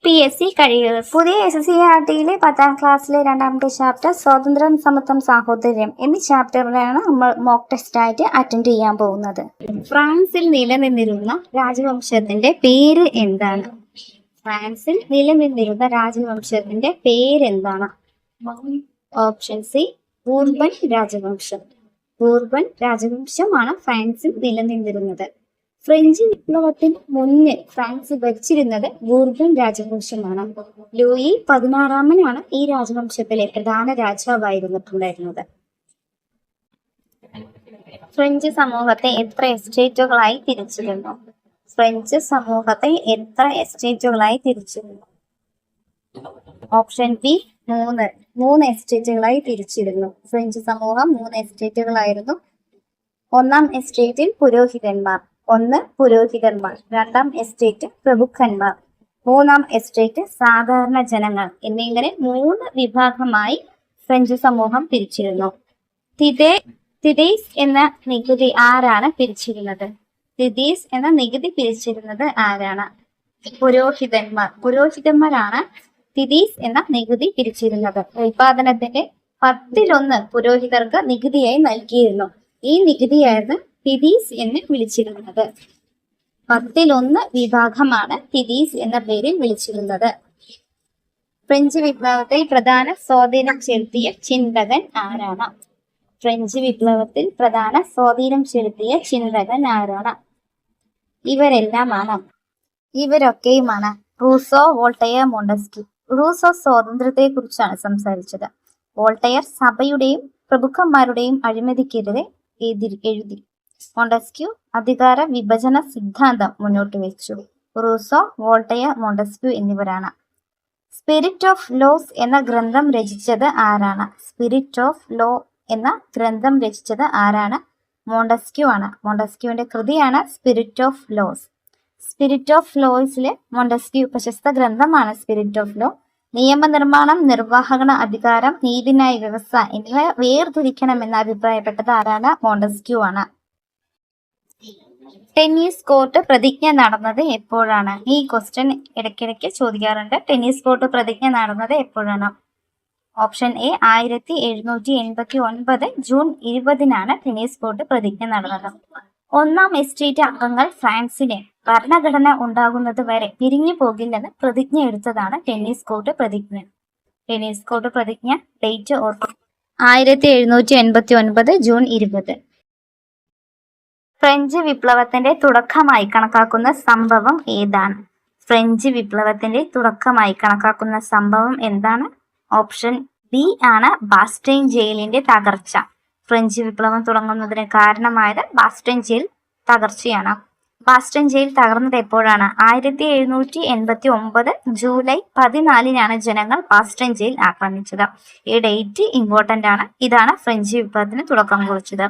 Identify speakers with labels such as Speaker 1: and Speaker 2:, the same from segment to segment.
Speaker 1: PSC കഴിയുക. പുതിയ SSCRTയിലെ 10ാം ക്ലാസ്സിലെ 2ാമത്തെ ചാപ്റ്റർ സ്വാതന്ത്ര്യം, സമത്വം, സാഹോദര്യം എന്നീ ചാപ്റ്ററിലാണ് നമ്മൾ മോക്ക് ടെസ്റ്റ് ആയിട്ട് അറ്റൻഡ് ചെയ്യാൻ പോകുന്നത്. ഫ്രാൻസിൽ നിലനിന്നിരുന്ന രാജവംശത്തിന്റെ പേര് എന്താണ്? ഫ്രാൻസിൽ നിലനിന്നിരുന്ന രാജവംശത്തിന്റെ പേരെന്താണ്? ഓപ്ഷൻ സി, ബൂർബൺ രാജവംശം. ബൂർബൺ രാജവംശമാണ് ഫ്രാൻസിൽ നിലനിന്നിരുന്നത്. ഫ്രഞ്ച് വിപ്ലവത്തിന് മുന്നേ ഫ്രാൻസ് ഭരിച്ചിരുന്നത് ബൂർബൺ രാജവംശമാണ്. ലൂയി 16 ഈ രാജവംശത്തിലെ പ്രധാന രാജാവായിരുന്നിട്ടുണ്ടായിരുന്നത്. ഫ്രഞ്ച് സമൂഹത്തെ എത്ര എസ്റ്റേറ്റുകളായി തിരിച്ചിരുന്നു? ഫ്രഞ്ച് സമൂഹത്തെ എത്ര എസ്റ്റേറ്റുകളായി തിരിച്ചിരുന്നു? ഓപ്ഷൻ ബി, 3 എസ്റ്റേറ്റുകളായി തിരിച്ചിരുന്നു. ഫ്രഞ്ച് സമൂഹം 3 എസ്റ്റേറ്റുകളായിരുന്നു. 1ാം എസ്റ്റേറ്റിൽ പുരോഹിതന്മാർ, 2ാം എസ്റ്റേറ്റ് പ്രഭുക്കന്മാർ, 3ാം എസ്റ്റേറ്റ് സാധാരണ ജനങ്ങൾ എന്നിങ്ങനെ 3 വിഭാഗമായി ഫ്രഞ്ച് സമൂഹം പിരിച്ചിരുന്നു. തിതേസ് എന്ന നികുതി ആരാണ് പിരിച്ചിരുന്നത്? തിതേസ് എന്ന നികുതി പിരിച്ചിരുന്നത് ആരാണ്? പുരോഹിതന്മാരാണ് തിതേസ് എന്ന നികുതി പിരിച്ചിരുന്നത്. ഉൽപാദനത്തിന്റെ 1/10 പുരോഹിതർക്ക് നികുതിയായി നൽകിയിരുന്നു. ഈ നികുതിയായിരുന്നു തിതീസ് എന്ന് വിളിച്ചിരുന്നത്. 1/10 വിഭാഗമാണ് തിതീസ് എന്ന പേരിൽ വിളിച്ചിരുന്നത്. ഫ്രഞ്ച് വിപ്ലവത്തിൽ പ്രധാന സ്വാധീനം ചെലുത്തിയ ചിന്തകൻ ആരാണ്? ഫ്രഞ്ച് വിപ്ലവത്തിൽ പ്രധാന സ്വാധീനം ചെലുത്തിയ ചിന്തകൻ ആരാണ്? ഇവരൊക്കെയുമാണ് റൂസോ, വോൾട്ടയർ, മോണ്ടസ്ക്യൂ. റൂസോ സ്വാതന്ത്ര്യത്തെ കുറിച്ചാണ് സംസാരിച്ചത്. വോൾട്ടയർ സഭയുടെയും പ്രഭുക്കന്മാരുടെയും അഴിമതിക്കെതിരെ എഴുതി. മോണ്ടസ്ക്യൂ അധികാര വിഭജന സിദ്ധാന്തം മുന്നോട്ട് വെച്ചു. റൂസോ, വോൾട്ടയർ, മോണ്ടസ്ക്യൂ എന്നിവരാണ്. സ്പിരിറ്റ് ഓഫ് ലോസ് എന്ന ഗ്രന്ഥം രചിച്ചത് ആരാണ്? സ്പിരിറ്റ് ഓഫ് ലോ എന്ന ഗ്രന്ഥം രചിച്ചത് ആരാണ്? മോണ്ടസ്ക്യൂ ആണ്. മോണ്ടസ്ക്യൂവിന്റെ കൃതിയാണ് spirit of laws. Spirit of ലോസിലെ മോണ്ടസ്ക്യൂ പ്രശസ്ത ഗ്രന്ഥമാണ് സ്പിരിറ്റ് ഓഫ് ലോ. നിയമനിർമ്മാണം, നിർവഹണ അധികാരം, നീതിന്യായ വ്യവസ്ഥ എന്നിവ വേർതിരിക്കണമെന്ന് അഭിപ്രായപ്പെട്ടത് ആരാണ്? മോണ്ടസ്ക്യൂ ആണ്. ടെന്നീസ് കോർട്ട് പ്രതിജ്ഞ നടന്നത് എപ്പോഴാണ്? ഈ ക്വസ്റ്റ്യൻ ഇടയ്ക്കിടയ്ക്ക് ചോദിക്കാറുണ്ട്. ടെന്നീസ് കോർട്ട് പ്രതിജ്ഞ നടന്നത് എപ്പോഴാണ്? Option A, 1789 June 20 tennis court പ്രതിജ്ഞ നടന്നത്. 1ാം എസ്റ്റേറ്റ് അംഗങ്ങൾ ഫ്രാൻസിനെ ഭരണഘടന ഉണ്ടാകുന്നത് വരെ പിരിഞ്ഞു പോകില്ലെന്ന് പ്രതിജ്ഞ എടുത്തതാണ് ടെന്നീസ് കോർട്ട് പ്രതിജ്ഞ. ടെന്നീസ് കോർട്ട് പ്രതിജ്ഞ ഡേറ്റ് ഓർക്കും. 1789 ജൂൺ 20. ഫ്രഞ്ച് വിപ്ലവത്തിന്റെ തുടക്കമായി കണക്കാക്കുന്ന സംഭവം ഏതാണ്? ഫ്രഞ്ച് വിപ്ലവത്തിന്റെ തുടക്കമായി കണക്കാക്കുന്ന സംഭവം എന്താണ്? ഓപ്ഷൻ ബി ആണ് ബാസ്റ്റൈൻ ജയിലിന്റെ തകർച്ച. ഫ്രഞ്ച് വിപ്ലവം തുടങ്ങുന്നതിന് കാരണമായത് ബാസ്റ്റൈൻ ജയിൽ തകർച്ചയാണ്. ബാസ്റ്റൈൻ ജയിൽ തകർന്നത് എപ്പോഴാണ്? 1789 ജൂലൈ 14 ജനങ്ങൾ ബാസ്റ്റൈൻ ജയിൽ ആക്രമിച്ചത്. ഈ ഡേറ്റ് ഇമ്പോർട്ടന്റ് ആണ്. ഇതാണ് ഫ്രഞ്ച് വിപ്ലവത്തിന് തുടക്കം കുറിച്ചത്.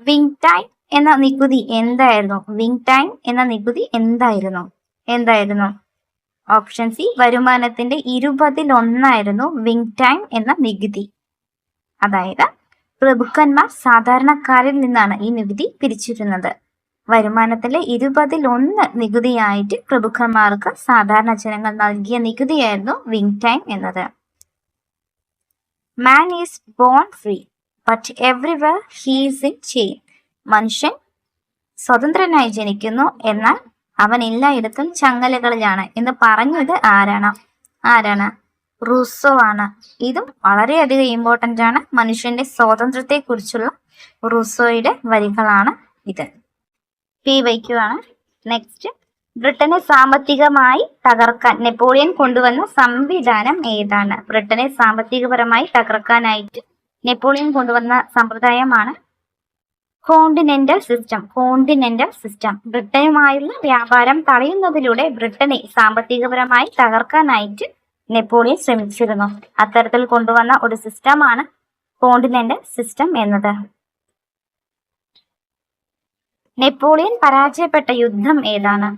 Speaker 1: വിങ്ടൈം എന്ന നികുതി എന്തായിരുന്നു? വിങ്ടൈം എന്ന നികുതി എന്തായിരുന്നു? ഓപ്ഷൻ സി, വരുമാനത്തിന്റെ 20% വിങ്ടൈം എന്ന നികുതി. അതായത് പ്രഭുക്കന്മാർ സാധാരണക്കാരിൽ നിന്നാണ് ഈ നികുതി പിരിച്ചിരുന്നത്. വരുമാനത്തിലെ 20% നികുതിയായിട്ട് പ്രഭുക്കന്മാർക്ക് സാധാരണ ജനങ്ങൾ നൽകിയ നികുതിയായിരുന്നു വിങ്ടൈം എന്നത്. Man is bone free but everywhere he is in chain. മനുഷ്യൻ സ്വതന്ത്രനായി ജനിക്കുന്നു, എന്നാൽ അവൻ എല്ലായിടത്തും ചങ്ങലകളിലാണ് എന്ന് പറഞ്ഞത് ആരാണ്? റൂസോ ആണ്. ഇതും വളരെയധികം ഇമ്പോർട്ടന്റ് ആണ്. മനുഷ്യന്റെ സ്വാതന്ത്ര്യത്തെ കുറിച്ചുള്ള റൂസോയുടെ വരികളാണ് ഇത്. PYQ ആണ്. നെക്സ്റ്റ്, ബ്രിട്ടനെ സാമ്പത്തികമായി തകർക്കാൻ നെപ്പോളിയൻ കൊണ്ടുവന്ന സംവിധാനം ഏതാണ്? ബ്രിട്ടനെ സാമ്പത്തികപരമായി തകർക്കാനായിട്ട് നെപ്പോളിയൻ കൊണ്ടുവന്ന സമ്പ്രദായമാണ് കോണ്ടിനെന്റൽ സിസ്റ്റം. ബ്രിട്ടനുമായുള്ള വ്യാപാരം തടയുന്നതിലൂടെ ബ്രിട്ടനെ സാമ്പത്തികപരമായി തകർക്കാനായിട്ട് നെപ്പോളിയൻ ശ്രമിച്ചിരുന്നു. അത്തരത്തിൽ കൊണ്ടുവന്ന ഒരു സിസ്റ്റമാണ് കോണ്ടിനെന്റൽ സിസ്റ്റം എന്നത്. നെപ്പോളിയൻ പരാജയപ്പെട്ട യുദ്ധം ഏതാണ്?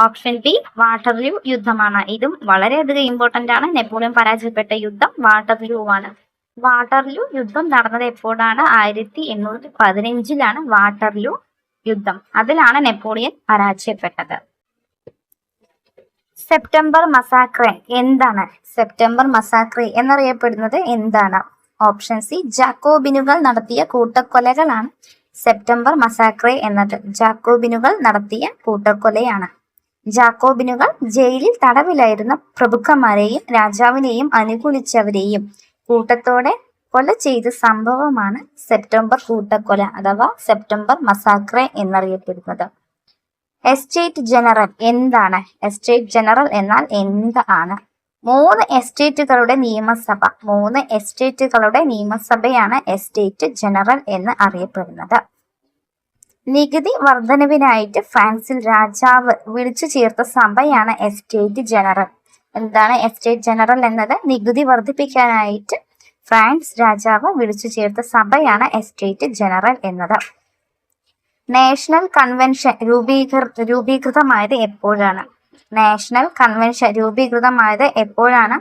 Speaker 1: ഓപ്ഷൻ ബി, വാട്ടർലൂ യുദ്ധമാണ്. ഇതും വളരെയധികം ഇമ്പോർട്ടന്റ് ആണ്. നെപ്പോളിയൻ പരാജയപ്പെട്ട യുദ്ധം വാട്ടർലൂ ആണ്. വാട്ടർലൂ യുദ്ധം നടന്നത് എപ്പോഴാണ്? 1815 വാട്ടർലൂ യുദ്ധം. അതിലാണ് നെപ്പോളിയൻ പരാജയപ്പെട്ടത്. സെപ്റ്റംബർ മസാക്രെ എന്താണ്? സെപ്റ്റംബർ മസാക്രെ എന്നറിയപ്പെടുന്നത് എന്താണ്? ഓപ്ഷൻ സി, ജാക്കോബിനുകൾ നടത്തിയ കൂട്ടക്കൊലകളാണ് സെപ്റ്റംബർ മസാക്രെ എന്നത്. ജാക്കോബിനുകൾ നടത്തിയ കൂട്ടക്കൊലയാണ്. ജാക്കോബിനുകൾ ജയിലിൽ തടവിലായിരുന്ന പ്രഭുക്കന്മാരെയും രാജാവിനെയും അനുകൂലിച്ചവരെയും കൂട്ടത്തോടെ കൊല ചെയ്ത സംഭവമാണ് സെപ്റ്റംബർ കൂട്ടക്കൊല അഥവാ സെപ്റ്റംബർ മസാക്രെ എന്നറിയപ്പെടുന്നത്. എസ്റ്റേറ്റ് ജനറൽ എന്താണ്? എസ്റ്റേറ്റ് ജനറൽ എന്നാൽ എന്താണ്? 3 എസ്റ്റേറ്റുകളുടെ നിയമസഭയാണ് എസ്റ്റേറ്റ് ജനറൽ എന്ന് അറിയപ്പെടുന്നത്. നികുതി വർധനവിനായിട്ട് ഫ്രാൻസിൽ രാജാവ് വിളിച്ചു ചേർത്ത സഭയാണ് എസ്റ്റേറ്റ് ജനറൽ. എന്താണ് എസ്റ്റേറ്റ് ജനറൽ എന്നത്? നികുതി വർദ്ധിപ്പിക്കാനായിട്ട് ഫ്രാൻസ് രാജാവ് വിളിച്ചു ചേർത്ത സഭയാണ് എസ്റ്റേറ്റ് ജനറൽ എന്നത്. നാഷണൽ കൺവെൻഷൻ രൂപീകൃതമായത് എപ്പോഴാണ്? നാഷണൽ കൺവെൻഷൻ രൂപീകൃതമായത് എപ്പോഴാണ്?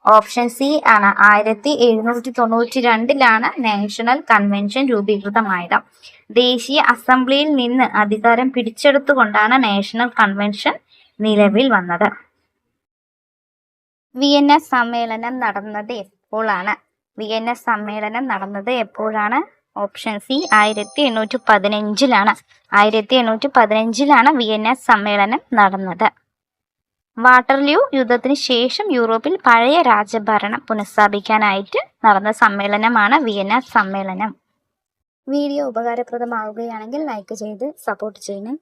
Speaker 1: ഓപ്ഷൻ സി ആണ്, 1792 നാഷണൽ കൺവെൻഷൻ രൂപീകൃതമായത്. ദേശീയ അസംബ്ലിയിൽ നിന്ന് അധികാരം പിടിച്ചെടുത്തുകൊണ്ടാണ് നാഷണൽ കൺവെൻഷൻ നിലവിൽ വന്നത്. വിയന്ന സമ്മേളനം നടന്നത് എപ്പോഴാണ്? വിയന്ന സമ്മേളനം നടന്നത് എപ്പോഴാണ്? ഓപ്ഷൻ സി 1815 1815 വിയന്ന സമ്മേളനം നടന്നത്. വാട്ടർലൂ യുദ്ധത്തിന് ശേഷം യൂറോപ്പിൽ പഴയ രാജഭരണം പുനഃസ്ഥാപിക്കാനായിട്ട് നടന്ന സമ്മേളനമാണ് വിയന്ന സമ്മേളനം. വീഡിയോ ഉപകാരപ്രദമാവുകയാണെങ്കിൽ ലൈക്ക് ചെയ്ത് സപ്പോർട്ട് ചെയ്യണം.